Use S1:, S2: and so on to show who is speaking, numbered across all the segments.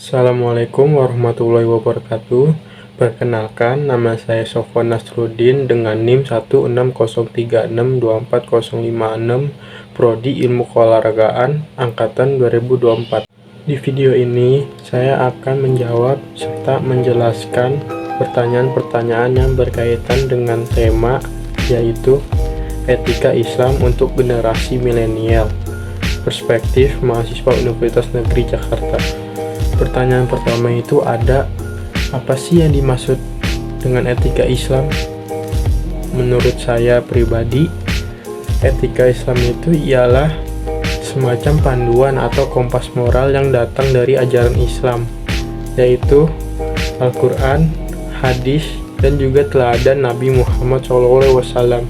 S1: Assalamualaikum warahmatullahi wabarakatuh. Perkenalkan, nama saya Sofwan Nasruddin dengan NIM 16036240056, Prodi Ilmu Keolahragaan Angkatan 2024. Di video ini, saya akan menjawab serta menjelaskan pertanyaan-pertanyaan yang berkaitan dengan tema, yaitu etika Islam untuk generasi milenial. Perspektif mahasiswa Universitas Negeri Jakarta. Pertanyaan pertama itu ada, apa sih yang dimaksud dengan etika Islam? Menurut saya pribadi, etika Islam itu ialah semacam panduan atau kompas moral yang datang dari ajaran Islam, yaitu Al-Quran, hadis, dan juga teladan Nabi Muhammad SAW.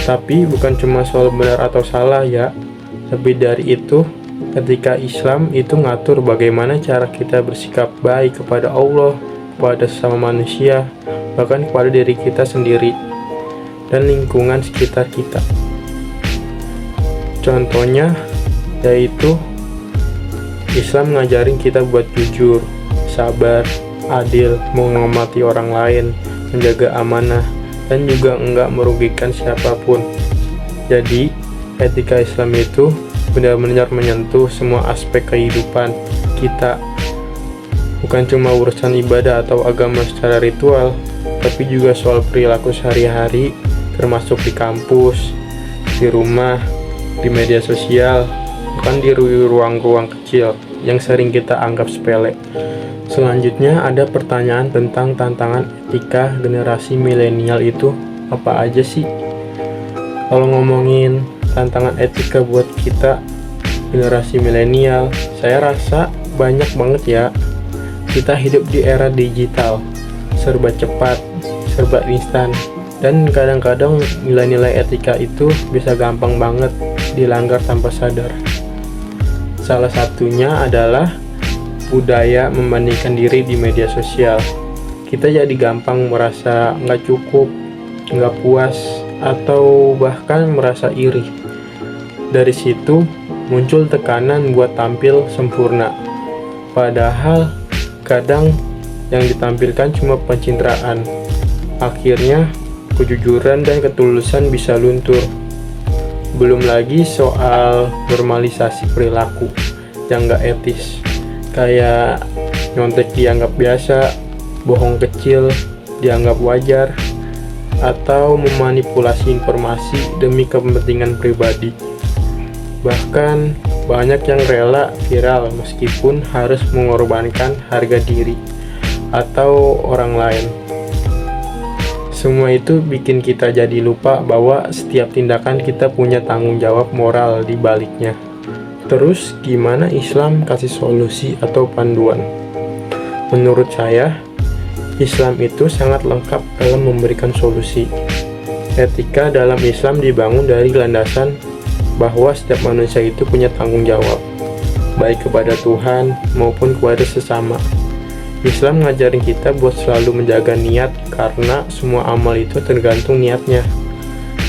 S1: Tapi bukan cuma soal benar atau salah ya, lebih dari itu, etika Islam itu ngatur bagaimana cara kita bersikap baik kepada Allah, kepada sesama manusia, bahkan kepada diri kita sendiri dan lingkungan sekitar kita. Contohnya yaitu Islam ngajarin kita buat jujur, sabar, adil, menghormati orang lain, menjaga amanah, dan juga enggak merugikan siapapun. Jadi etika Islam itu benar-benar menyentuh semua aspek kehidupan kita, bukan cuma urusan ibadah atau agama secara ritual, tapi juga soal perilaku sehari-hari, termasuk di kampus, di rumah, di media sosial, bahkan di ruang-ruang kecil yang sering kita anggap sepele. Selanjutnya ada pertanyaan tentang tantangan etika generasi milenial itu apa aja sih? Kalau ngomongin tantangan etika buat kita generasi milenial, saya rasa banyak banget ya. Kita hidup di era digital, serba cepat, serba instan, dan kadang-kadang nilai-nilai etika itu bisa gampang banget dilanggar tanpa sadar. Salah satunya adalah budaya membandingkan diri di media sosial. Kita jadi gampang merasa nggak cukup, nggak puas, atau bahkan merasa iri. Dari situ muncul tekanan buat tampil sempurna, padahal kadang yang ditampilkan cuma pencitraan. Akhirnya kejujuran dan ketulusan bisa luntur. Belum lagi soal normalisasi perilaku yang gak etis, kayak nyontek dianggap biasa, bohong kecil dianggap wajar, atau memanipulasi informasi demi kepentingan pribadi. Bahkan banyak yang rela viral meskipun harus mengorbankan harga diri atau orang lain. Semua itu bikin kita jadi lupa bahwa setiap tindakan kita punya tanggung jawab moral di baliknya. Terus gimana Islam kasih solusi atau panduan? Menurut saya, Islam itu sangat lengkap dalam memberikan solusi. Etika dalam Islam dibangun dari landasan bahwa setiap manusia itu punya tanggung jawab, baik kepada Tuhan maupun kepada sesama. Islam ngajarin kita buat selalu menjaga niat, karena semua amal itu tergantung niatnya.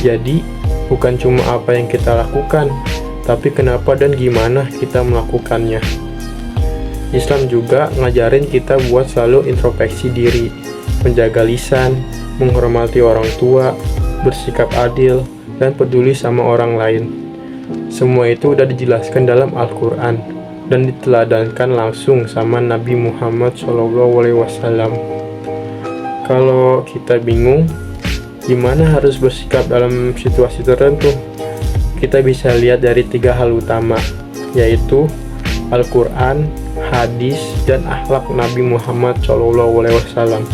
S1: Jadi, bukan cuma apa yang kita lakukan, tapi kenapa dan gimana kita melakukannya. Islam juga ngajarin kita buat selalu introspeksi diri, menjaga lisan, menghormati orang tua, bersikap adil, dan peduli sama orang lain. Semua itu udah dijelaskan dalam Al-Quran dan diteladankan langsung sama Nabi Muhammad SAW. Kalau kita bingung gimana harus bersikap dalam situasi tertentu, kita bisa lihat dari 3 hal utama, yaitu Al-Quran, hadis, dan akhlak Nabi Muhammad SAW.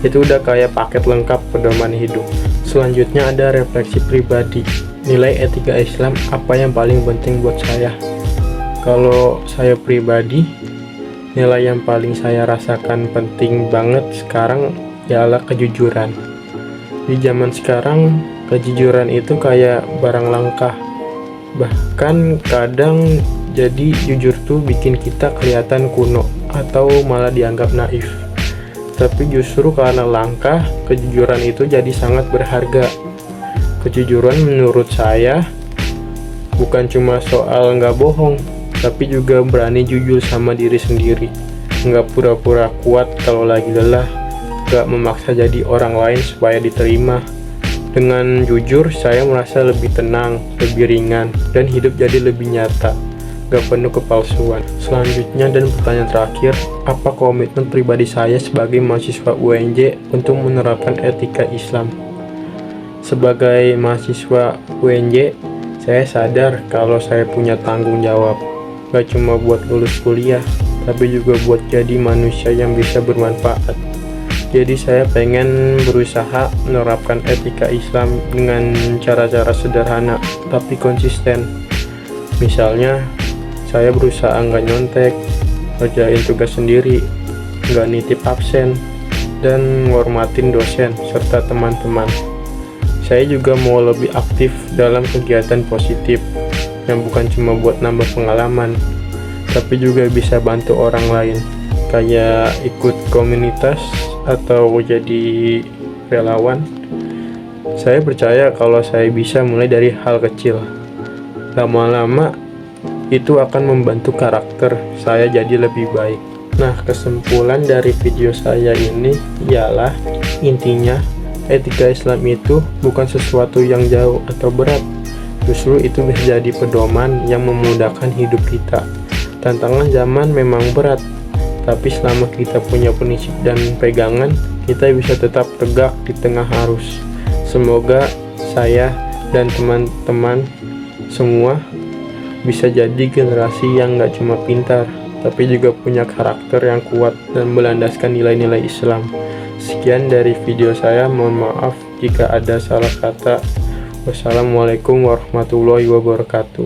S1: Itu udah kayak paket lengkap pedoman hidup. Selanjutnya ada refleksi pribadi. Nilai etika Islam apa yang paling penting buat saya? Kalau saya pribadi, nilai yang paling saya rasakan penting banget sekarang ialah kejujuran. Di zaman sekarang, kejujuran itu kayak barang langka. Bahkan kadang jadi jujur tuh bikin kita kelihatan kuno atau malah dianggap naif. Tapi justru karena langka, kejujuran itu jadi sangat berharga. Kejujuran menurut saya bukan cuma soal nggak bohong, tapi juga berani jujur sama diri sendiri. nggak pura-pura kuat kalau lagi lelah, nggak memaksa jadi orang lain supaya diterima. Dengan jujur, saya merasa lebih tenang, lebih ringan, dan hidup jadi lebih nyata, gak penuh kepalsuan. Selanjutnya dan pertanyaan terakhir, apa komitmen pribadi saya sebagai mahasiswa UNJ untuk menerapkan etika Islam? Sebagai mahasiswa UNJ, saya sadar kalau saya punya tanggung jawab, gak cuma buat lulus kuliah, tapi juga buat jadi manusia yang bisa bermanfaat. Jadi saya pengen berusaha menerapkan etika Islam dengan cara-cara sederhana tapi konsisten. Misalnya, saya berusaha nggak nyontek, ngerjain tugas sendiri, nggak nitip absen, dan menghormatin dosen serta teman-teman. Saya juga mau lebih aktif dalam kegiatan positif yang bukan cuma buat nambah pengalaman, tapi juga bisa bantu orang lain, kayak ikut komunitas atau jadi relawan. Saya percaya kalau saya bisa mulai dari hal kecil, lama-lama itu akan membentuk karakter saya jadi lebih baik. Nah, kesimpulan dari video saya ini ialah, intinya etika Islam itu bukan sesuatu yang jauh atau berat. Justru itu bisa jadi pedoman yang memudahkan hidup kita. Tantangan zaman memang berat, tapi selama kita punya prinsip dan pegangan, kita bisa tetap tegak di tengah arus. Semoga saya dan teman-teman semua bisa jadi generasi yang gak cuma pintar, tapi juga punya karakter yang kuat dan melandaskan nilai-nilai Islam. Sekian dari video saya, mohon maaf jika ada salah kata. Wassalamualaikum warahmatullahi wabarakatuh.